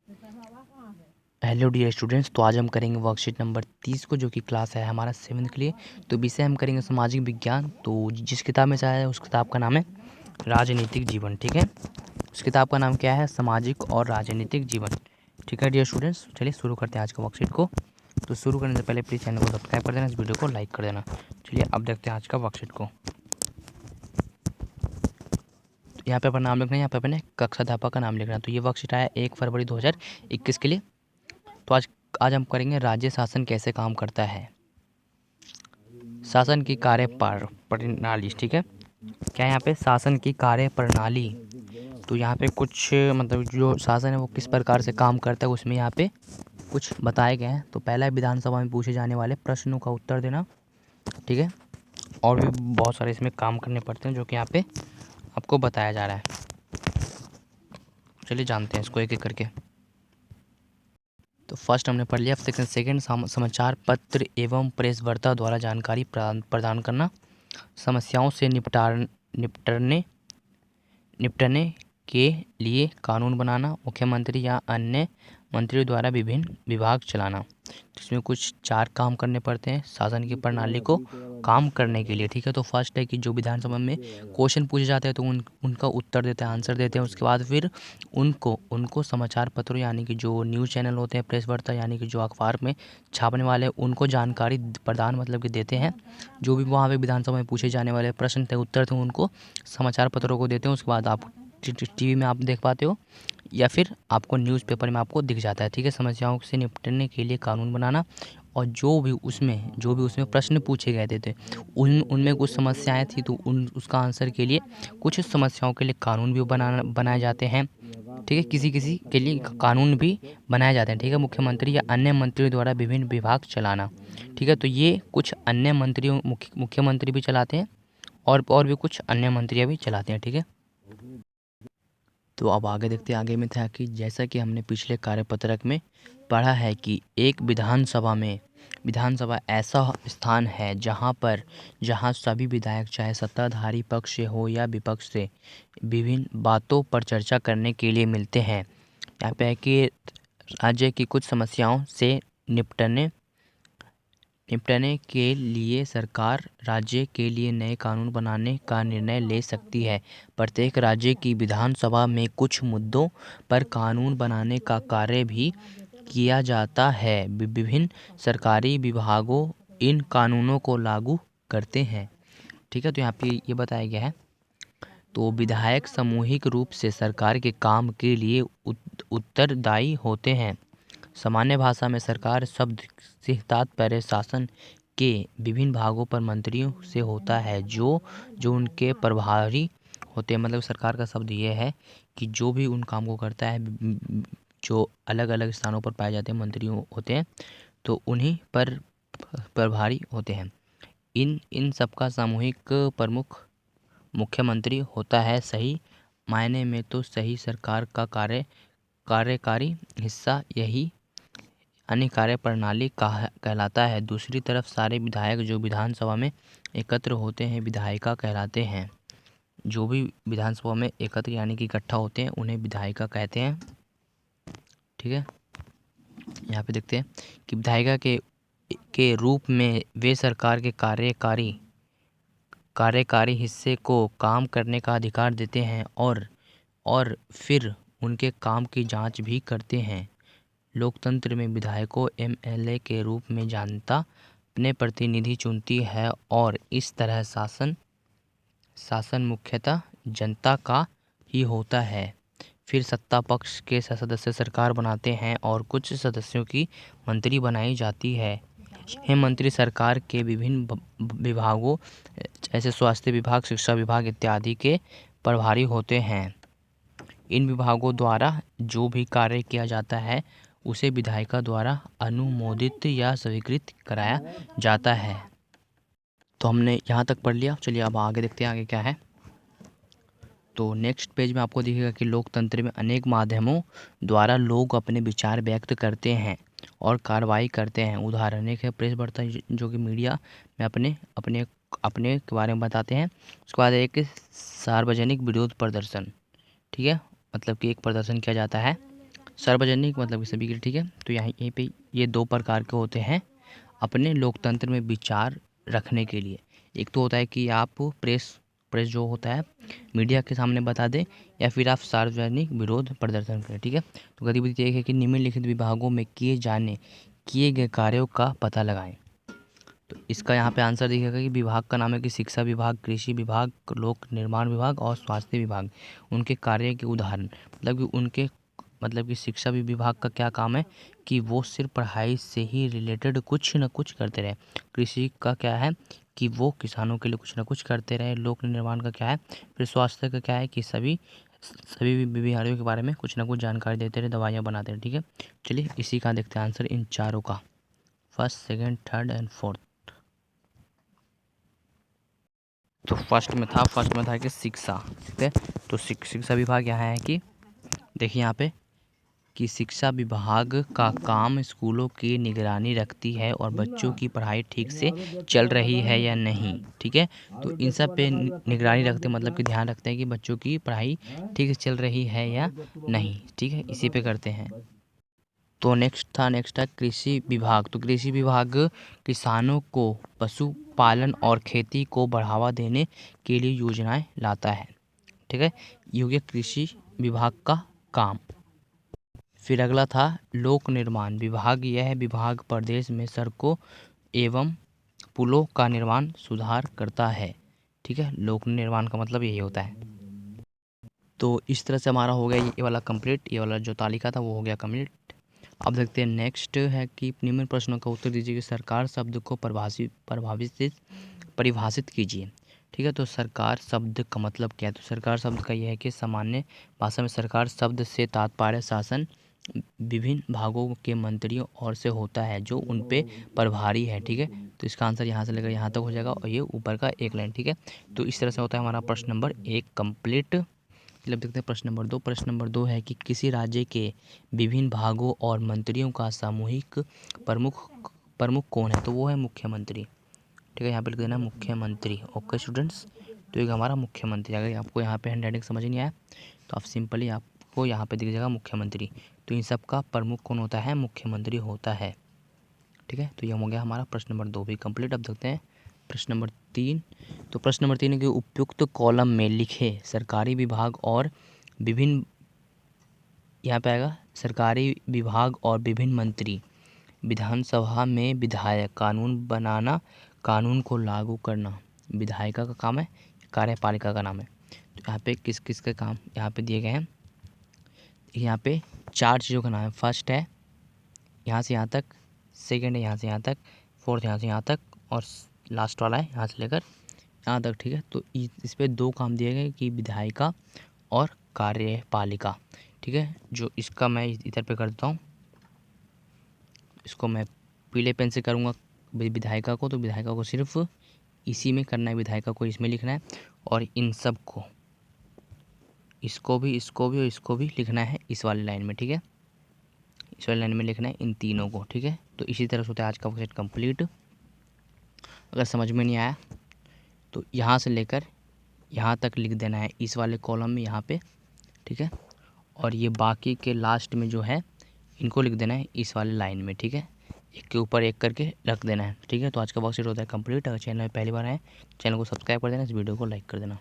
Hello dear students, तो आज हम करेंगे वर्कशीट नंबर 30 को, जो कि क्लास है हमारा 7th के लिए। तो विषय हम करेंगे सामाजिक विज्ञान। तो जिस किताब में से आया है उस किताब का नाम है राजनीतिक जीवन। ठीक है, उस किताब का नाम क्या है? सामाजिक और राजनीतिक जीवन। ठीक है डियर स्टूडेंट्स, चलिए शुरू करते हैं आज का वर्कशीट को। तो शुरू करने से पहले प्लीज़ चैनल को सब्सक्राइब कर देना, इस वीडियो को लाइक कर देना। चलिए अब देखते हैं आज का वर्कशीट को। यहाँ पे अपना नाम लिखना है, यहाँ पे अपने कक्षाध्यापक का नाम लिखना है। तो ये वर्कशीट आया 1 फरवरी 2021 के लिए। तो आज हम करेंगे राज्य शासन कैसे काम करता है, शासन की कार्य प्रणाली। ठीक है, क्या यहाँ पे शासन की कार्य प्रणाली। तो यहाँ पे कुछ मतलब जो शासन है वो किस प्रकार से काम करता है उसमें यहाँ पे कुछ बताए गए हैं। तो पहला है विधानसभा में पूछे जाने वाले प्रश्नों का उत्तर देना। ठीक है, और भी बहुत सारे इसमें काम करने पड़ते हैं जो कि यहाँ पे आपको बताया जा रहा है। चलिए जानते हैं इसको एक एक करके। तो फर्स्ट हमने पढ़ लिया। सेकंड समाचार पत्र एवं प्रेस वार्ता द्वारा जानकारी प्रदान करना। समस्याओं से निपटने निपटने के लिए कानून बनाना। मुख्यमंत्री या अन्य मंत्रियों द्वारा विभिन्न विभाग चलाना। इसमें कुछ 4 काम करने पड़ते हैं शासन की प्रणाली को काम करने के लिए। ठीक है, तो फर्स्ट है कि जो विधानसभा में क्वेश्चन पूछे जाते हैं तो उनका उत्तर देते हैं, आंसर देते हैं। उसके बाद फिर उनको समाचार पत्रों यानी कि जो न्यूज़ चैनल होते हैं, प्रेस वार्ता यानी कि जो अखबार में छापने वाले उनको जानकारी प्रदान मतलब कि देते हैं। जो भी वहाँ पे विधानसभा में पूछे जाने वाले प्रश्न थे, उत्तर थे, उनको समाचार पत्रों को देते हैं। उसके बाद आप टीवी में आप देख पाते हो या फिर आपको न्यूज़पेपर में आपको दिख जाता है। ठीक है, समस्याओं से निपटने के लिए कानून बनाना। और जो भी उसमें प्रश्न पूछे गए थे उनमें कुछ समस्याएं थी तो उसका आंसर के लिए कुछ समस्याओं के लिए कानून भी बनाए जाते हैं। ठीक है, किसी किसी के लिए कानून भी बनाए जाते हैं। ठीक है, मुख्यमंत्री या अन्य मंत्रियों द्वारा विभिन्न विभाग चलाना। ठीक है, तो ये कुछ अन्य मंत्रियों मुख्यमंत्री भी चलाते हैं और भी कुछ अन्य मंत्रियाँ भी चलाते हैं। ठीक है, तो अब आगे देखते हैं। आगे में था कि जैसा कि हमने पिछले कार्यपत्रक में पढ़ा है कि एक विधानसभा ऐसा स्थान है जहां सभी विधायक चाहे सत्ताधारी पक्ष से हो या विपक्ष से विभिन्न बातों पर चर्चा करने के लिए मिलते हैं। यहाँ पे है कि राज्य की कुछ समस्याओं से निपटने निपटने के लिए सरकार राज्य के लिए नए कानून बनाने का निर्णय ले सकती है। प्रत्येक राज्य की विधानसभा में कुछ मुद्दों पर कानून बनाने का कार्य भी किया जाता है। विभिन्न सरकारी विभागों इन कानूनों को लागू करते हैं। ठीक है, तो यहाँ पे ये बताया गया है। तो विधायक सामूहिक रूप से सरकार के काम के लिए उत्तरदायी होते हैं। सामान्य भाषा में सरकार शब्द से तात्पर्य शासन के विभिन्न भागों पर मंत्रियों से होता है जो जो उनके प्रभारी होते हैं। मतलब सरकार का शब्द ये है कि जो भी उन काम को करता है, जो अलग अलग स्थानों पर पाए जाते हैं मंत्रियों होते हैं, तो उन्हीं पर प्रभारी होते हैं। इन सबका सामूहिक प्रमुख मुख्यमंत्री होता है। सही मायने में तो सही सरकार का कार्यकारी हिस्सा यही अन्य कार्य प्रणाली कहलाता है। दूसरी तरफ सारे विधायक जो विधानसभा में एकत्र होते हैं विधायिका कहलाते हैं। जो भी विधानसभा में एकत्र यानी कि इकट्ठा होते हैं उन्हें विधायिका कहते हैं। ठीक है, यहाँ पे देखते हैं कि विधायिका के रूप में वे सरकार के कार्यकारी हिस्से को काम करने का अधिकार देते हैं और फिर उनके काम की जांच भी करते हैं। लोकतंत्र में विधायकों एमएलए के रूप में जनता अपने प्रतिनिधि चुनती है और इस तरह शासन मुख्यतः जनता का ही होता है। फिर सत्ता पक्ष के सदस्य सरकार बनाते हैं और कुछ सदस्यों की मंत्री बनाई जाती है। यह मंत्री सरकार के विभिन्न विभागों जैसे स्वास्थ्य विभाग, शिक्षा विभाग इत्यादि के प्रभारी होते हैं। इन विभागों द्वारा जो भी कार्य किया जाता है उसे विधायिका द्वारा अनुमोदित या स्वीकृत कराया जाता है। तो हमने यहाँ तक पढ़ लिया। चलिए अब आगे देखते हैं आगे क्या है। तो नेक्स्ट पेज में आपको दिखेगा कि लोकतंत्र में अनेक माध्यमों द्वारा लोग अपने विचार व्यक्त करते हैं और कार्रवाई करते हैं। उदाहरण एक है प्रेस वार्ता, जो कि मीडिया में अपने अपने अपने के बारे में बताते हैं। उसके बाद एक सार्वजनिक विरोध प्रदर्शन। ठीक है, मतलब कि एक प्रदर्शन किया जाता है सार्वजनिक मतलब कि सभी के लिए, ठीक है। तो यहीं पे ये दो प्रकार के होते हैं अपने लोकतंत्र में विचार रखने के लिए। एक तो होता है कि आप प्रेस जो होता है मीडिया के सामने बता दें, या फिर आप सार्वजनिक विरोध प्रदर्शन करें, ठीक है। तो गतिविधि एक है कि निम्नलिखित विभागों में किए गए कार्यों का पता लगाएं। तो इसका यहाँ पे आंसर दिखेगा कि विभाग का नाम है कि शिक्षा विभाग, कृषि विभाग, लोक निर्माण विभाग और स्वास्थ्य विभाग। उनके कार्य के उदाहरण मतलब कि शिक्षा विभाग का क्या काम है कि वो सिर्फ पढ़ाई से ही रिलेटेड कुछ न कुछ करते रहे। कृषि का क्या है कि वो किसानों के लिए कुछ न कुछ करते रहे। लोक निर्माण का क्या है, फिर स्वास्थ्य का क्या है कि सभी बीमारियों के बारे में कुछ ना कुछ जानकारी देते रहे, दवाइयाँ बनाते रहे, ठीक है। चलिए इसी का देखते हैं आंसर इन चारों का, first, second, third and fourth. तो फर्स्ट में था कि शिक्षा, ठीक है। तो शिक्षा विभाग यहाँ है कि देखिए यहाँ पे कि शिक्षा विभाग का काम स्कूलों की निगरानी रखती है और बच्चों की पढ़ाई ठीक से चल रही है या नहीं, ठीक है। तो इन सब पे निगरानी रखते मतलब कि ध्यान रखते हैं कि बच्चों की पढ़ाई ठीक से चल रही है या नहीं, ठीक है। इसी पे करते हैं। तो नेक्स्ट था कृषि विभाग। तो कृषि विभाग किसानों को पशुपालन और खेती को बढ़ावा देने के लिए योजनाएं लाता है, ठीक है। ये हो गया कृषि विभाग का काम। फिर अगला था लोक निर्माण विभाग। यह विभाग प्रदेश में सड़कों एवं पुलों का निर्माण सुधार करता है, ठीक है। लोक निर्माण का मतलब यही होता है। तो इस तरह से हमारा हो गया ये वाला कंप्लीट, ये वाला जो तालिका था वो हो गया कंप्लीट। अब देखते हैं नेक्स्ट है कि निम्न प्रश्नों का उत्तर दीजिए कि सरकार शब्द को परिभाषित कीजिए, ठीक है। तो सरकार शब्द का मतलब क्या है, तो सरकार शब्द का यह है कि सामान्य भाषा में सरकार शब्द से तात्पर्य शासन विभिन्न भागों के मंत्रियों और से होता है जो उन पे प्रभारी है, ठीक है। तो इसका आंसर यहाँ से लेकर यहाँ तक हो जाएगा और ये ऊपर का एक लाइन, ठीक है। तो इस तरह से होता है हमारा प्रश्न नंबर 1 कंप्लीट। मतलब देखते हैं प्रश्न नंबर 2। प्रश्न नंबर 2 है कि किसी राज्य के विभिन्न भागों और मंत्रियों का सामूहिक प्रमुख कौन है, तो वो है मुख्यमंत्री, ठीक है। यहाँ पे लिख देना मुख्यमंत्री। ओके स्टूडेंट्स, तो एक हमारा मुख्यमंत्री। अगर आपको यहाँ पे हैंडराइटिंग समझ नहीं आया तो आप सिंपली आपको यहाँ पे दिख जाएगा मुख्यमंत्री। तो इन सब का प्रमुख कौन होता है, मुख्यमंत्री होता है, ठीक है। तो ये हो गया हमारा प्रश्न नंबर 2 भी कंप्लीट। अब देखते हैं प्रश्न नंबर 3। तो प्रश्न नंबर 3 है कि उपयुक्त कॉलम में लिखे सरकारी विभाग और विभिन्न, यहाँ पे आएगा सरकारी विभाग और विभिन्न मंत्री, विधानसभा में विधायक, कानून बनाना, कानून को लागू करना विधायिका का काम है, कार्यपालिका का नाम है। तो यहाँ पे किस किस का काम यहाँ पे दिए गए हैं। यहाँ पे 4 चीज़ों का नाम है। फर्स्ट है यहाँ से यहाँ तक, सेकंड है यहाँ से यहाँ तक, फोर्थ यहाँ से यहाँ तक और लास्ट वाला है यहाँ से लेकर यहाँ तक, ठीक है। तो इस पे 2 काम दिए गए कि विधायिका और कार्यपालिका, ठीक है। जो इसका मैं इधर पे कर देता हूँ, इसको मैं पीले पेन से करूँगा विधायिका को। तो विधायिका को सिर्फ इसी में करना है, विधायिका को इसमें लिखना है और इन सब को इसको भी और इसको भी लिखना है इस वाली लाइन में, ठीक है। इस वाली लाइन में लिखना है इन तीनों को, ठीक है। तो इसी तरह से होता है आज का क्वेश्चन कंप्लीट। अगर समझ में नहीं आया तो यहाँ से लेकर यहाँ तक लिख देना है इस वाले कॉलम में यहाँ पे, ठीक है। और ये बाकी के लास्ट में जो है इनको लिख देना है इस वाले लाइन में, ठीक है। एक के ऊपर एक करके रख देना है, ठीक है। तो आज का वर्कशीट होता है कंप्लीट। अगर चैनल में पहली बार आए चैनल को सब्सक्राइब कर देना, इस वीडियो को लाइक कर देना।